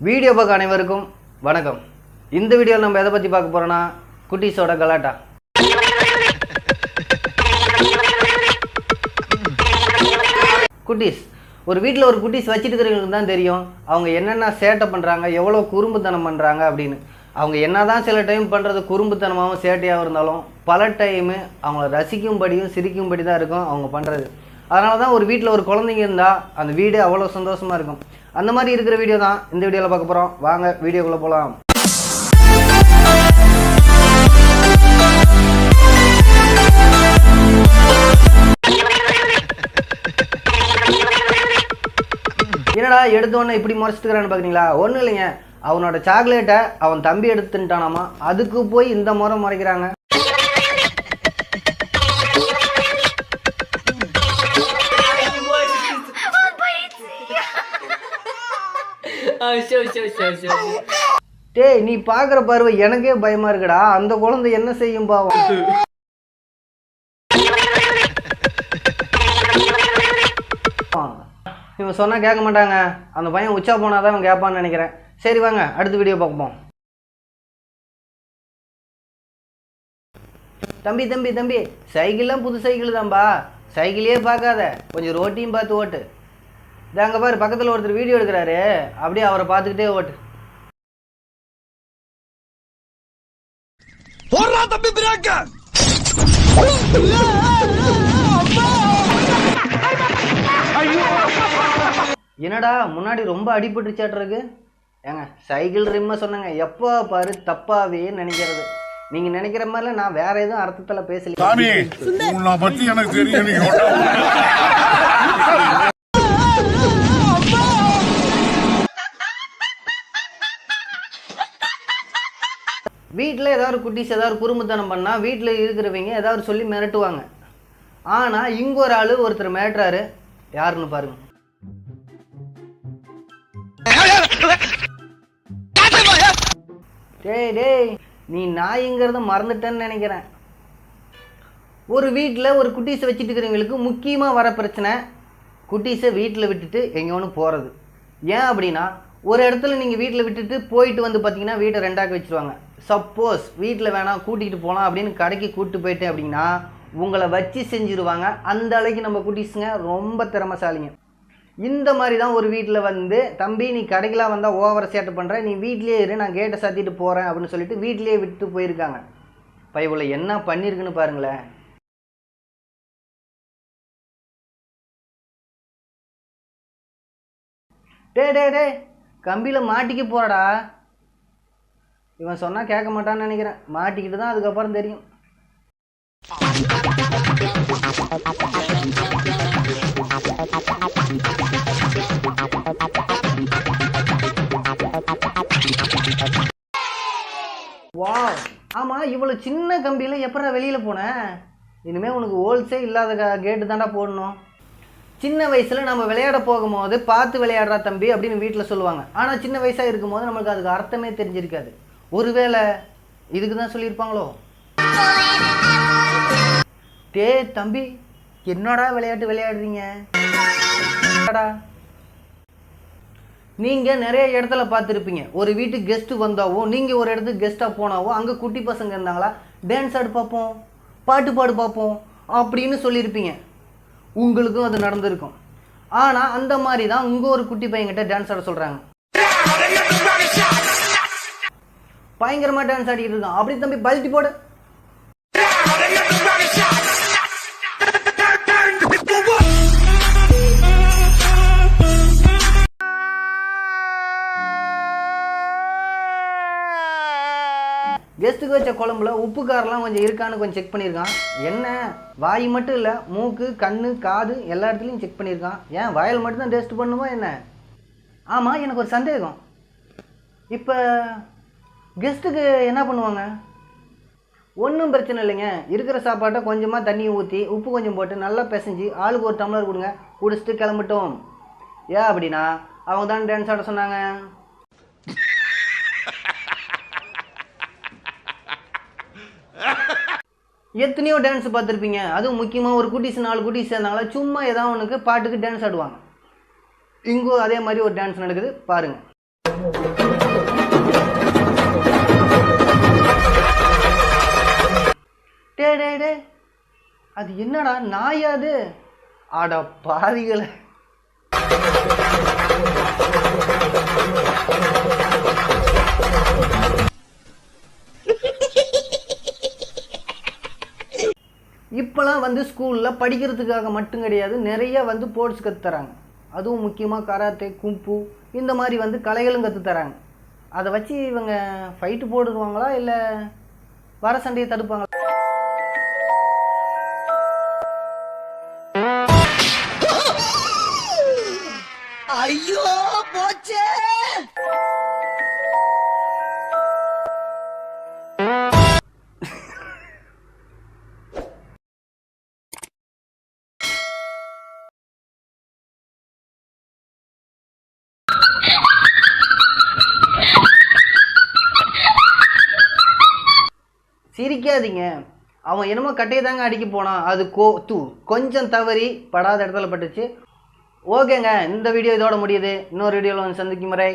Video பார்க்க அனைவருக்கும் வணக்கம். இந்த வீடியோவில் நம்ம எதை பற்றி பார்க்க போகிறோன்னா குட்டீஸோட கலாட்டா. குட்டீஸ் ஒரு வீட்டில் ஒரு குட்டீஸ் வச்சுட்டு இருக்கிறவங்களுக்கு தான் தெரியும் அவங்க என்னென்ன சேட்டை பண்ணுறாங்க, எவ்வளோ குறும்புத்தனம் பண்ணுறாங்க அப்படின்னு. அவங்க என்ன தான் சில டைம் பண்ணுறது குறும்புத்தனமாகவும் சேட்டையாக இருந்தாலும் பல டைமு அவங்கள ரசிக்கும்படியும் சிரிக்கும்படி தான் இருக்கும் அவங்க பண்ணுறது. அதனால தான் ஒரு வீட்டில் ஒரு குழந்தைங்க இருந்தால் அந்த வீடு அவ்வளோ சந்தோஷமாக இருக்கும். அந்த மாதிரி இருக்கிற வீடியோ தான் இந்த வீடியோவில் பார்க்க போகிறோம். வாங்க வீடியோக்குள்ளே போகலாம். என்னடா எடுத்தோன்னே இப்படி முறைச்சிட்டுக்கிறான்னு பார்க்குறீங்களா? ஒன்றும் இல்லைங்க, அவனோட சாக்லேட்டை அவன் தம்பி எடுத்துட்டானாமா, அதுக்கு போய் இந்த முறை முறைக்கிறாங்க. டேய், நீ பாக்குற பார்வை எனக்கே பயமா இருக்குடா. அந்த குழந்தை என்ன செய்யும் பாவம். இவன் சொன்னா கேட்க மாட்டாங்க. அந்த பையன் உச்சா போனாதான் அவன் கேட்பான்னு நினைக்கிறேன். சரி வாங்க அடுத்த வீடியோ பார்ப்போம். தம்பி தம்பி தம்பி, சைக்கிள்லாம் புது சைக்கிள் தான்பா. சைக்கிளே பார்க்காத, கொஞ்சம் ரோட்டையும் பார்த்து ஓட்டு. அங்க பாரு, பக்கத்தில் ஒருத்தர் வீடியோ எடுக்கிறாரு, அப்படியே அவரை பார்த்துக்கிட்டே ஓட்டு. என்னடா முன்னாடி ரொம்ப அடிபட்டுச்சாட்டுருக்கு. ஏங்க சைக்கிள் ரிம்ம சொன்னங்க, எப்போ பாரு தப்பாவே நினைக்கிறது. நீங்க நினைக்கிற மாதிரில நான் வேற எதுவும் அர்த்தத்துல பேசல. வீட்டில் ஏதாவது குட்டீஸ் ஏதாவது குறும்புத்தனம் பண்ணால் வீட்டில் இருக்கிறவங்க ஏதாவது சொல்லி மிரட்டுவாங்க. ஆனால் இங்கே ஒரு ஆள் ஒருத்தர் மிரட்டுறாரு. யாருன்னு பாருங்க. டேய் டேய், நீ நாய்ங்கிறத மறந்துட்டேன்னு நினைக்கிறேன். ஒரு வீட்டில் ஒரு குட்டீஸை வச்சுட்டு இருக்கிறவங்களுக்கு முக்கியமாக வர பிரச்சனை குட்டீஸை வீட்டில் விட்டுட்டு எங்கே ஒன்று போகிறது. ஏன் அப்படின்னா, ஒரு இடத்துல நீங்கள் வீட்டில் விட்டுட்டு போயிட்டு வந்து பார்த்தீங்கன்னா வீட்டை ரெண்டாக்க வச்சுருவாங்க. சப்போஸ் வீட்டில் வேணாம் கூட்டிகிட்டு போகலாம் அப்படின்னு கடைக்கு கூப்பிட்டு போயிட்டேன் அப்படின்னா உங்களை வச்சு செஞ்சுருவாங்க. அந்த அளவுக்கு நம்ம குட்டீஸுங்க ரொம்ப திறமைசாலிங்க. இந்த மாதிரி தான் ஒரு வீட்டில் வந்து, தம்பி நீ கடைக்கெலாம் வந்தால் ஓவர சேட்டை பண்ணுற, நீ வீட்லேயே இரு, நான் கேட்டை சாத்திட்டு போகிறேன் அப்படின்னு சொல்லிட்டு வீட்லேயே விட்டு போயிருக்காங்க. பைபிள என்ன பண்ணியிருக்குன்னு பாருங்களேன். டே டே டே, கம்பியில் மாட்டிக்க போறடா. இவன் சொன்னா கேட்க மாட்டான்னு நினைக்கிறேன். மாட்டிக்கிட்டு தான் அதுக்கப்புறம் தெரியும். வா, ஆமா, இவ்வளவு சின்ன கம்பியில எப்படா வெளியில போன? இனிமே உனக்கு ஹோல்ஸே இல்லாத கேட்டு தாண்டா போடணும். சின்ன வயசில் நம்ம விளையாட போகும்போது பார்த்து விளையாடுறா தம்பி அப்படின்னு வீட்டில் சொல்லுவாங்க. ஆனால் சின்ன வயசாக இருக்கும்போது நம்மளுக்கு அதுக்கு அர்த்தமே தெரிஞ்சிருக்காது. ஒருவேளை இதுக்கு தான் சொல்லியிருப்பாங்களோ. டே தம்பி, என்னடா விளையாட்டு விளையாடுறீங்க? நீங்கள் நிறைய இடத்துல பார்த்துருப்பீங்க, ஒரு வீட்டுக்கு கெஸ்ட்டு வந்தாவோ, நீங்கள் ஒரு இடத்துக்கு கெஸ்ட்டாக போனாவோ, அங்கே குட்டி பசங்க இருந்தாங்களா, டான்ஸ் ஆடு பார்ப்போம், பாட்டு பாடு பார்ப்போம் அப்படின்னு சொல்லியிருப்பீங்க. உங்களுக்கும் அது நடந்திருக்கும். ஆனால் அந்த மாதிரி தான் உங்கள் ஒரு குட்டி பையன்கிட்ட டான்ஸ் ஆட சொல்கிறாங்க. பயங்கரமாக டான்ஸ் ஆடிட்டு இருக்கான். அப்படி தம்பி பல்ட்டி போடு. கெஸ்ட்டுக்கு வச்ச குழம்புல உப்பு காரெல்லாம் கொஞ்சம் இருக்கான்னு கொஞ்சம் செக் பண்ணியிருக்கான். என்ன வாய் மட்டும் இல்லை, மூக்கு கண்ணு காது எல்லா இடத்துலையும் செக் பண்ணியிருக்கான். ஏன் வாயில் மட்டும்தான் டேஸ்ட் பண்ணுமா என்ன? ஆமாம், எனக்கு ஒரு சந்தேகம். இப்போ கெஸ்ட்டுக்கு என்ன பண்ணுவாங்க? ஒன்றும் பிரச்சனை இல்லைங்க, இருக்கிற சாப்பாட்டை கொஞ்சமாக தண்ணியை ஊற்றி உப்பு கொஞ்சம் போட்டு நல்லா பிசைஞ்சு ஆளுக்கு ஒரு டம்ளர் கொடுங்க, குடிச்சிட்டு கிளம்பிட்டோம். ஏன் அப்படின்னா அவங்க தான் டான்ஸ் ஆட சொன்னாங்க. எத்தனையோ டான்ஸ் பார்த்துருப்பீங்க. அதுவும் முக்கியமாக ஒரு குட்டீஸ் 4 குட்டீஸ் சேர்ந்தாங்களா சும்மா ஏதாவது ஒன்றுக்கு பாட்டுக்கு டான்ஸ் ஆடுவாங்க. இங்கோ அதே மாதிரி ஒரு டான்ஸ் நடக்குது பாருங்கள். டே டே டே, அது என்னடா நாயா அது? அட பாவிகளே. இப்போலாம் வந்து ஸ்கூலில் படிக்கிறதுக்காக மட்டும் கிடையாது, நிறைய வந்து ஸ்போர்ட்ஸ் கற்றுத்தராங்க. அதுவும் முக்கியமாக கராத்தே, கும்பு இந்த மாதிரி வந்து கலைகளும் கற்றுத்தராங்க. அதை வச்சு இவங்க ஃபைட்டு போடுவாங்களா இல்லை வர சண்டையை தடுப்பாங்களா? ஐயோ போச்சே. சிரிக்காதீங்க. அவன் என்னமோ கட்டையை தாங்க அடிக்க போனான். அது கொஞ்சம் தவறி படாத இடத்துல பட்டுச்சு. ஓகேங்க, இந்த வீடியோ இதோட முடியுது. இன்னொரு வீடியோவில் வந்து சந்திக்கும் முறை